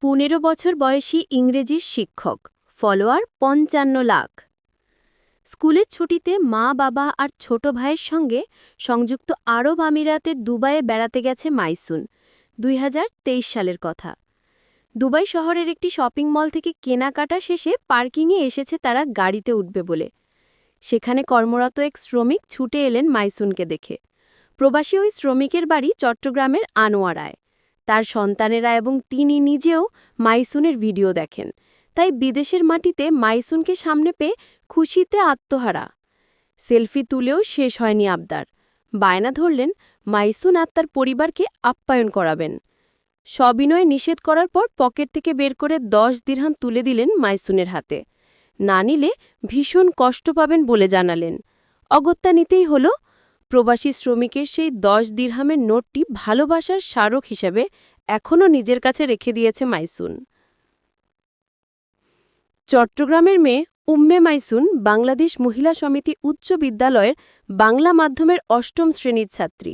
১৫ বছর বয়সী ইংরেজির শিক্ষক, ফলোয়ার ৫৫ লাখ। স্কুলের ছুটিতে মা বাবা আর ছোট ভাইয়ের সঙ্গে সংযুক্ত আরব আমিরাতের দুবাইয়ে বেড়াতে গেছে মাইসুন। ২০২৩ সালের কথা। দুবাই শহরের একটি শপিং মল থেকে কেনাকাটা শেষে পার্কিংয়ে এসেছে তারা গাড়িতে উঠবে বলে। সেখানে কর্মরত এক শ্রমিক ছুটে এলেন মাইসুনকে দেখে। প্রবাসী ওই শ্রমিকের বাড়ি চট্টগ্রামের আনোয়ারায়। তার সন্তানেরা এবং তিনি নিজেও মাইসুনের ভিডিও দেখেন। তাই বিদেশের মাটিতে মাইসুনকে সামনে পেয়ে খুশিতে আত্মহারা। সেলফি তুলেও শেষ হয়নি আবদার। বায়না ধরলেন মাইসুন আর তার পরিবারকে আপ্যায়ন করাবেন। সবিনয়ে নিষেধ করার পর পকেট থেকে বের করে ১০ দিরহাম তুলে দিলেন মাইসুনের হাতে। না নিলে ভীষণ কষ্ট পাবেন বলে জানালেন। অগত্যা নিতেই হলো। প্রবাসী শ্রমিকের সেই ১০ দিরহামের নোটটি ভালোবাসার স্মারক হিসেবে এখনও নিজের কাছে রেখে দিয়েছে মাইসুন। চট্টগ্রামের মেয়ে উম্মে মাইসুন বাংলাদেশ মহিলা সমিতি উচ্চ বিদ্যালয়ের বাংলা মাধ্যমের ৮ম শ্রেণীর ছাত্রী।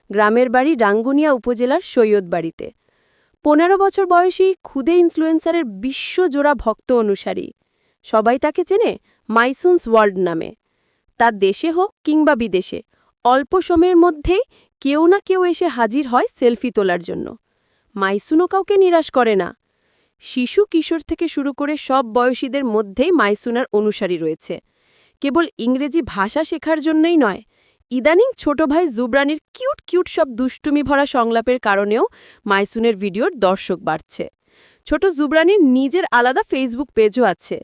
গ্রামের বাড়ি রাঙ্গুনিয়া উপজেলার সৈয়দবাড়িতে। ১৫ বছর বয়সী ক্ষুদে ইনফ্লুয়েন্সারের বিশ্বজোড়া ভক্ত অনুসারী। সবাই তাকে চেনে মাইসুনস ওয়ার্ল্ড নামে। তার দেশে হোক কিংবা বিদেশে, অল্প সময়ের মধ্যেই কেউ না কেউ এসে হাজির হয় সেলফি তোলার জন্য। মাইসুনও কাউকে নিরাশ করে না। শিশু কিশোর থেকে শুরু করে সব বয়সীদের মধ্যেই মাইসুনার অনুসারী রয়েছে। কেবল ইংরেজি ভাষা শেখার জন্যই নয়, ইদানিং ছোট ভাই জুবরানির কিউট কিউট সব দুষ্টুমি ভরা সংলাপের কারণেও মাইসুনের ভিডিওর দর্শক বাড়ছে। ছোট জুবরানির নিজের আলাদা ফেসবুক পেজও আছে।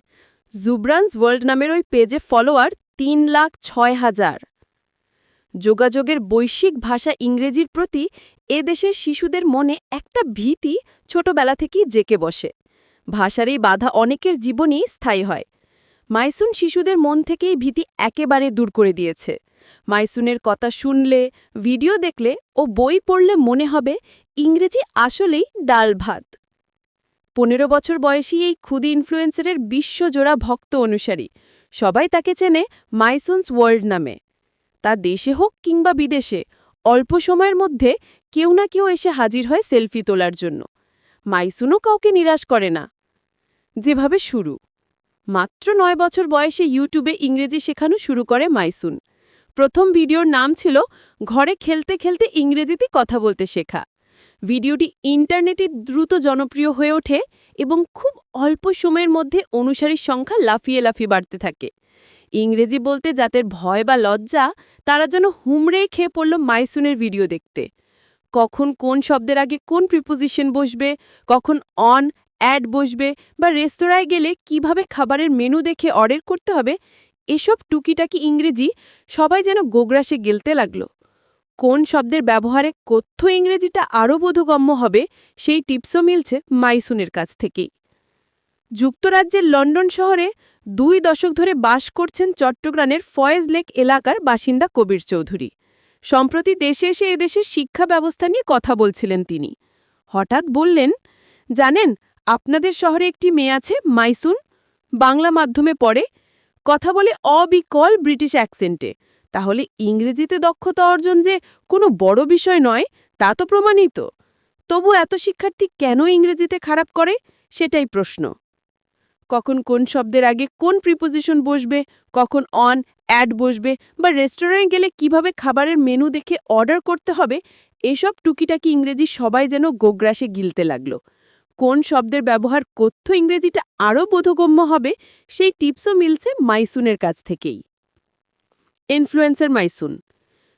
জুবরানস ওয়ার্ল্ড নামের ওই পেজে ফলোয়ার ৩,০৬,০০০। যোগাযোগের বৈশ্বিক ভাষা ইংরেজির প্রতি এদেশের শিশুদের মনে একটা ভীতি ছোটবেলা থেকেই জেঁকে বসে। ভাষার এই বাধা অনেকের জীবনেই স্থায়ী হয়। মাইসুন শিশুদের মন থেকেই ভীতি একেবারে দূর করে দিয়েছে। মাইসুনের কথা শুনলে, ভিডিও দেখলে ও বই পড়লে মনে হবে ইংরেজি আসলেই ডাল ভাত। ১৫ বছর বয়সী এই ক্ষুদি ইনফ্লুয়েন্সারের বিশ্বজোড়া ভক্ত অনুসারী। সবাই তাকে চেনে মাইসুনস ওয়ার্ল্ড নামে। তা দেশে হোক কিংবা বিদেশে, অল্প সময়ের মধ্যে কেউ না কেউ এসে হাজির হয় সেলফি তোলার জন্য। মাইসুনও কাউকে নিরাশ করে না। যেভাবে শুরু, মাত্র ৯ বছর বয়সে ইউটিউবে ইংরেজি শেখানো শুরু করে মাইসুন। প্রথম ভিডিওর নাম ছিল ঘরে খেলতে খেলতে ইংরেজিতে কথা বলতে শেখা। ভিডিওটি ইন্টারনেটে দ্রুত জনপ্রিয় হয়ে ওঠে এবং খুব অল্প সময়ের মধ্যে অনুসারীর সংখ্যা লাফিয়ে লাফিয়ে বাড়তে থাকে। ইংরেজি বলতে যাদের ভয় বা লজ্জা, তারা যেন হুমড়ে খেয়ে পড়ল মাইসুনের ভিডিও দেখতে। কখন কোন শব্দের আগে কোন প্রিপোজিশন বসবে, কখন অন অ্যাড বসবে, বা রেস্তোরাঁয় গেলে কিভাবে খাবারের মেনু দেখে অর্ডার করতে হবে, এসব টুকিটাকি ইংরেজি সবাই যেন গোগ্রাসে গেলতে লাগল। কোন শব্দের ব্যবহারে কথ্য ইংরেজিটা আরও বোধগম্য হবে, সেই টিপসও মিলছে মাইসুনের কাছ থেকেই। যুক্তরাজ্যের লন্ডন শহরে ২ দশক ধরে বাস করছেন চট্টগ্রামের ফয়েজ লেক এলাকার বাসিন্দা কবির চৌধুরী। সম্প্রতি দেশে এসে এদেশের শিক্ষা ব্যবস্থা নিয়ে কথা বলছিলেন তিনি। হঠাৎ বললেন, জানেন আপনাদের শহরে একটি মেয়ে আছে মাইসুন, বাংলা মাধ্যমে পড়ে, কথা বলে অবিকল ব্রিটিশ অ্যাকসেন্টে। তাহলে ইংরেজিতে দক্ষতা অর্জন যে কোনো বড় বিষয় নয়, তা তো প্রমাণিত। তবু এত শিক্ষার্থী কেন ইংরেজিতে খারাপ করে, সেটাই প্রশ্ন। কখন কোন শব্দের আগে কোন প্রিপোজিশন বসবে, কখন অন অ্যাড বসবে, বা রেস্টুরেন্টে গেলে কিভাবে খাবারের মেনু দেখে অর্ডার করতে হবে, এসব টুকিটাকি ইংরেজি সবাই যেন গোগ্রাসে গিলতে লাগল। কোন শব্দের ব্যবহার কথ্য ইংরেজিটা আরও বোধগম্য হবে, সেই টিপসও মিলছে মাইসুনের কাছ থেকেই। ইনফ্লুয়েন্সার মাইসুন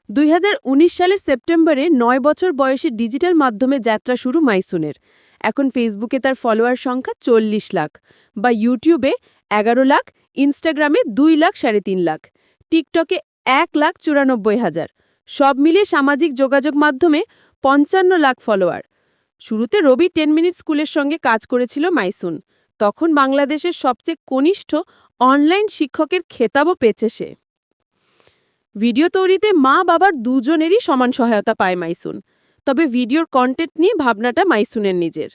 ২০১৯ সালের সেপ্টেম্বরে ৯ বছর বয়সে ডিজিটাল মাধ্যমে যাত্রা শুরু মাইসুনের। এখন ফেসবুকে তার ফলোয়ার সংখ্যা ৪০ লাখ, বা ইউটিউবে ১১ লাখ, ইনস্টাগ্রামে ২,৩৫,০০০, টিকটকে ১,৯৪,০০০। সব মিলিয়ে সামাজিক যোগাযোগ মাধ্যমে ৫৫ লাখ ফলোয়ার। শুরুতে রবি 10 মিনিট স্কুলের সঙ্গে কাজ করেছিল মাইসুন। তখন বাংলাদেশের সবচেয়ে কনিষ্ঠ অনলাইন শিক্ষকের খেতাবও পেয়েছে সে। ভিডিও তৈরিতে মা বাবার দুজনেরই সমান সহায়তা পায় মাইসুন। তবে ভিডিওর কন্টেন্ট নিয়ে ভাবনাটা মাইসুনের নিজের।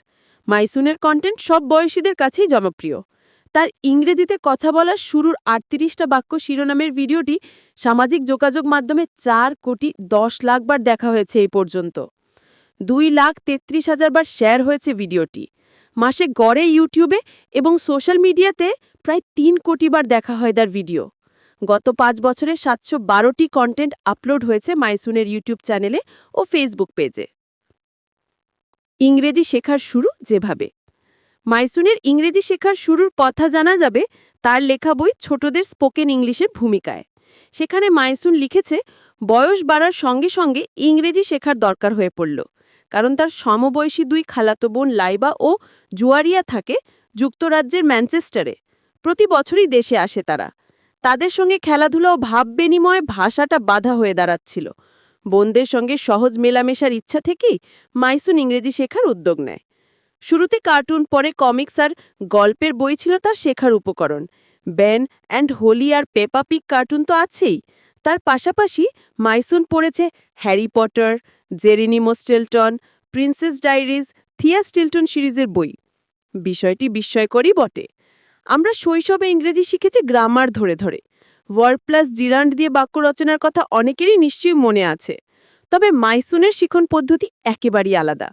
মাইসুনের কন্টেন্ট সব বয়সীদের কাছেই জনপ্রিয়। তার ইংরেজিতে কথা বলার শুরুর ৩৮টা বাক্য শিরোনামের ভিডিওটি সামাজিক যোগাযোগ মাধ্যমে ৪,১০,০০,০০০ বার দেখা হয়েছে এই পর্যন্ত। ২,৩৩,০০০ বার শেয়ার হয়েছে ভিডিওটি। মাসে গড়ে ইউটিউবে এবং সোশ্যাল মিডিয়াতে প্রায় ৩ কোটি বার দেখা হয় তার ভিডিও। গত ৫ বছরে ৭১২টি কন্টেন্ট আপলোড হয়েছে মাইসুনের ইউটিউব চ্যানেলে ও ফেসবুক পেজে। ইংরেজি শেখার শুরু যেভাবে। মাইসুনের ইংরেজি শেখার শুরুর কথা জানা যাবে তার লেখা বই ছোটদের স্পোকেন ইংলিশের ভূমিকায়। সেখানে মাইসুন লিখেছে, বয়স বাড়ার সঙ্গে সঙ্গে ইংরেজি শেখার দরকার হয়ে পড়ল, কারণ তার সমবয়সী ২ খালাতো বোন লাইবা ও জুয়ারিয়া থাকে যুক্তরাজ্যের ম্যানচেস্টারে। প্রতি বছরই দেশে আসে তারা। তাদের সঙ্গে খেলাধুলা ও ভাব বিনিময়ে ভাষাটা বাধা হয়ে দাঁড়াচ্ছিল। বোনদের সঙ্গে সহজ মেলামেশার ইচ্ছা থেকেই মাইসুন ইংরেজি শেখার উদ্যোগ নেয়। শুরুতে কার্টুন, পরে কমিক্স আর গল্পের বই ছিল তার শেখার উপকরণ। বেন অ্যান্ড হোলি আর পেপা পিগ কার্টুন তো আছেই, তার পাশাপাশি মাইসুন পড়েছে হ্যারি পটার, জেরিনিমো স্টিলটন, প্রিন্সেস ডায়েরিজ, থিয়া স্টিলটন সিরিজের বই। বিষয়টি বিস্ময়করই বটে। আমরা শৈশবে ইংরেজি শিখেছি গ্রামার ধরে ধরে। ওয়ার্ড প্লাস জিরান্ড দিয়ে বাক্য রচনার কথা অনেকেরই নিশ্চয়ই মনে আছে। তবে মাইসুনের শিখন পদ্ধতি একেবারেই আলাদা।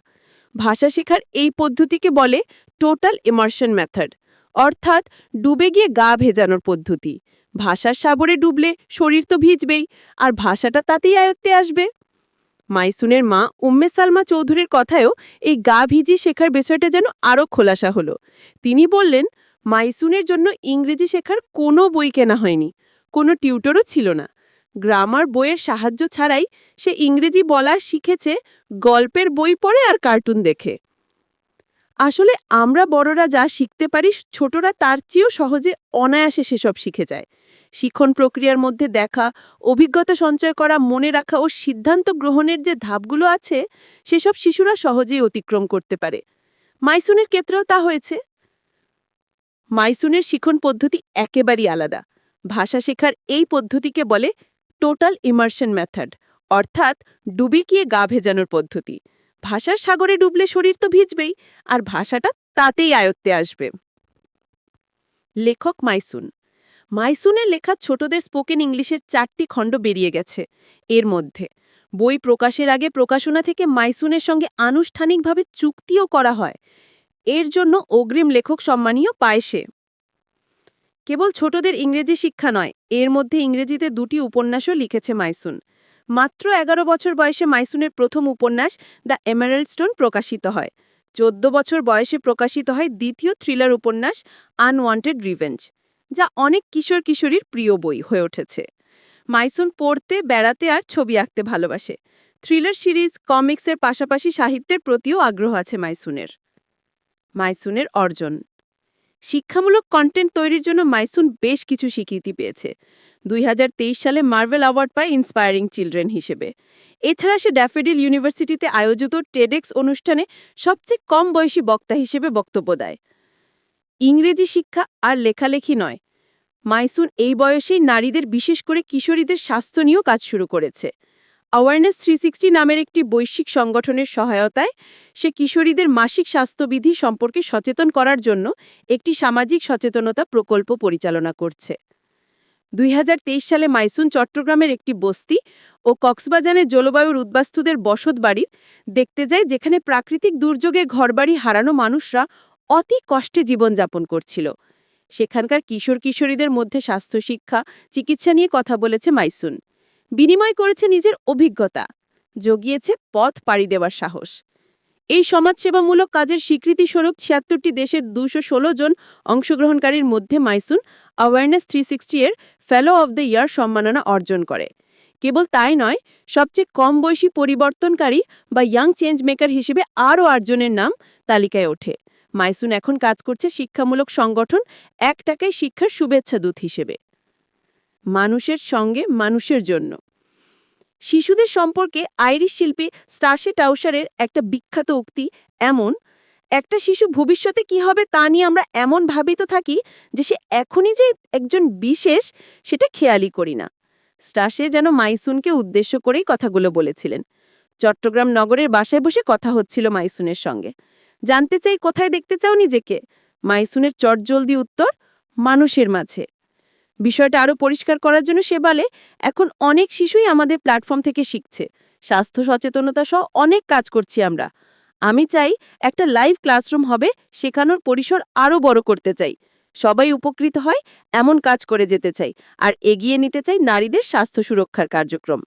ভাষা শেখার এই পদ্ধতিকে বলে টোটাল ইমার্শন মেথড, অর্থাৎ ডুবে গিয়ে গা ভেজানোর পদ্ধতি। ভাষার সাগরে ডুবলে শরীর তো ভিজবেই, আর ভাষাটা তাতেই আয়ত্তে আসবে। মাইসুনের মা উম্মে সালমা চৌধুরীর কথায়ও এই গা ভিজিয়ে শেখার বিষয়টা যেন আরও খোলাসা হলো। তিনি বললেন, মাইসুনের জন্য ইংরেজি শেখার কোনো বই কেনা হয়নি, কোনো টিউটরও ছিল না। গ্রামার বইয়ের সাহায্য ছাড়াই সে ইংরেজি বলা শিখেছে গল্পের বই পড়ে আর কার্টুন দেখে। আসলে আমরা বড়রা যা শিখতে পারি, ছোটরা তার চেয়েও সহজে অনায়াসে সেসব শিখে যায়। শিখন প্রক্রিয়ার মধ্যে দেখা, অভিজ্ঞতা সঞ্চয় করা, মনে রাখা ও সিদ্ধান্ত গ্রহণের যে ধাপগুলো আছে, সেসব শিশুরা সহজেই অতিক্রম করতে পারে। মাইসুনের ক্ষেত্রেও তা হয়েছে। মাইসুনের শিখন পদ্ধতি একেবারেই আলাদা। ভাষা শেখার এই পদ্ধতিকে বলে টোটাল ইমার্শন মেথড, অর্থাৎ ডুবে গিয়ে গা ভেজানোর পদ্ধতি। ভাষার সাগরে ডুবলে শরীর তো ভিজবেই, আর ভাষাটা তাতেই আয়ত্তে আসবে। লেখক মাইসুন। মাইসুনের লেখা ছোটদের স্পোকেন ইংলিশের 4টি খণ্ড বেরিয়ে গেছে। এর মধ্যে বই প্রকাশের আগে প্রকাশনা থেকে মাইসুনের সঙ্গে আনুষ্ঠানিকভাবে চুক্তিও করা হয়। এর জন্য অগ্রিম লেখক সম্মানীয় পায় সে। কেবল ছোটদের ইংরেজি শিক্ষা নয়, এর মধ্যে ইংরেজিতে 2টি উপন্যাসও লিখেছে মাইসুন। মাত্র 11 বছর বয়সে মাইসুনের প্রথম উপন্যাস দ্য এমারাল্ড স্টোন প্রকাশিত হয়। 14 বছর বয়সে প্রকাশিত হয় দ্বিতীয় থ্রিলার উপন্যাস আনওয়ান্টেড রিভেঞ্জ, যা অনেক কিশোর কিশোরীর প্রিয় বই হয়ে উঠেছে। মাইসুন পড়তে, বেড়াতে আর ছবি আঁকতে ভালোবাসে। থ্রিলার সিরিজ, কমিক্সের পাশাপাশি সাহিত্যের প্রতিও আগ্রহ আছে মাইসুনের। মাইসুনের অর্জন। শিক্ষামূলক কন্টেন্ট তৈরির জন্য মাইসুন বেশ কিছু স্বীকৃতি পেয়েছে। 2023 সালে মার্ভেল অ্যাওয়ার্ড পায় ইন্সপায়ারিং চিলড্রেন হিসেবে। এছাড়া সে ড্যাফোডিল ইউনিভার্সিটিতে আয়োজিত টেডেক্স অনুষ্ঠানে সবচেয়ে কম বয়সী বক্তা হিসেবে বক্তব্য দেয়। ইংরেজি শিক্ষা আর লেখালেখি নয়, মাইসুন এই বয়সেই নারীদের, বিশেষ করে কিশোরীদের স্বাস্থ্য নিয়েও কাজ শুরু করেছে। অ্যাওয়ারনেস 360 নামের একটি বৈশ্বিক সংগঠনের সহায়তায় সে কিশোরীদের মাসিক স্বাস্থ্যবিধি সম্পর্কে সচেতন করার জন্য একটি সামাজিক সচেতনতা প্রকল্প পরিচালনা করছে। 2023 সালে মাইসুন চট্টগ্রামের একটি বস্তি ও কক্সবাজারের জলবায়ুর উদ্বাস্তুদের বসত বাড়ির দেখতে যায়, যেখানে প্রাকৃতিক দুর্যোগে ঘরবাড়ি হারানো মানুষরা অতি কষ্টে জীবনযাপন করছিল। সেখানকার কিশোর কিশোরীদের মধ্যে স্বাস্থ্য শিক্ষা, চিকিৎসা নিয়ে কথা বলেছে মাইসুন। বিনিময় করেছে নিজের অভিজ্ঞতা, জগিয়েছে পথ পাড়ি দেওয়ার সাহস। এই সমাজসেবামূলক কাজের স্বীকৃতিস্বরূপ 76টি দেশের 216 জন অংশগ্রহণকারীর মধ্যে মাইসুন অ্যাওয়ারনেস 360 এর ফেলো অব দ্য ইয়ার সম্মাননা অর্জন করে। কেবল তাই নয়, সবচেয়ে কম বয়সী পরিবর্তনকারী বা ইয়াং চেঞ্জ মেকার হিসেবে আরও 8 জনের নাম তালিকায় ওঠে। মাইসুন এখন কাজ করছে শিক্ষামূলক সংগঠন 1 টাকায় শিক্ষার শুভেচ্ছা দূত হিসেবে। মানুষের সঙ্গে মানুষের জন্য। শিশুদের সম্পর্কে আইরিশ শিল্পী স্টার্শে টাউসারের একটা বিখ্যাত উক্তি এমন, একটা শিশু ভবিষ্যতে কি হবে তা নিয়ে আমরা এমন ভাবিত থাকি যে সে এখনই যে একজন বিশেষ, সেটা খেয়ালই করি না। স্টার্শে যেন মাইসুনকে উদ্দেশ্য করেই কথাগুলো বলেছিলেন। চট্টগ্রাম নগরের বাসায় বসে কথা হচ্ছিল মাইসুনের সঙ্গে। জানতে চাই, কোথায় দেখতে চাও নিজেকে? মাইসুনের চটজলদি উত্তর, মানুষের মাঝে। বিষয়টা আরও পরিষ্কার করার জন্য সে বলে, এখন অনেক শিশুই আমাদের প্ল্যাটফর্ম থেকে শিখছে। স্বাস্থ্য সচেতনতা সহ অনেক কাজ করছি আমরা। আমি চাই একটা লাইভ ক্লাসরুম হবে, শেখানোর পরিসর আরও বড় করতে চাই। সবাই উপকৃত হয় এমন কাজ করে যেতে চাই আর এগিয়ে নিতে চাই নারীদের স্বাস্থ্য সুরক্ষার কার্যক্রম।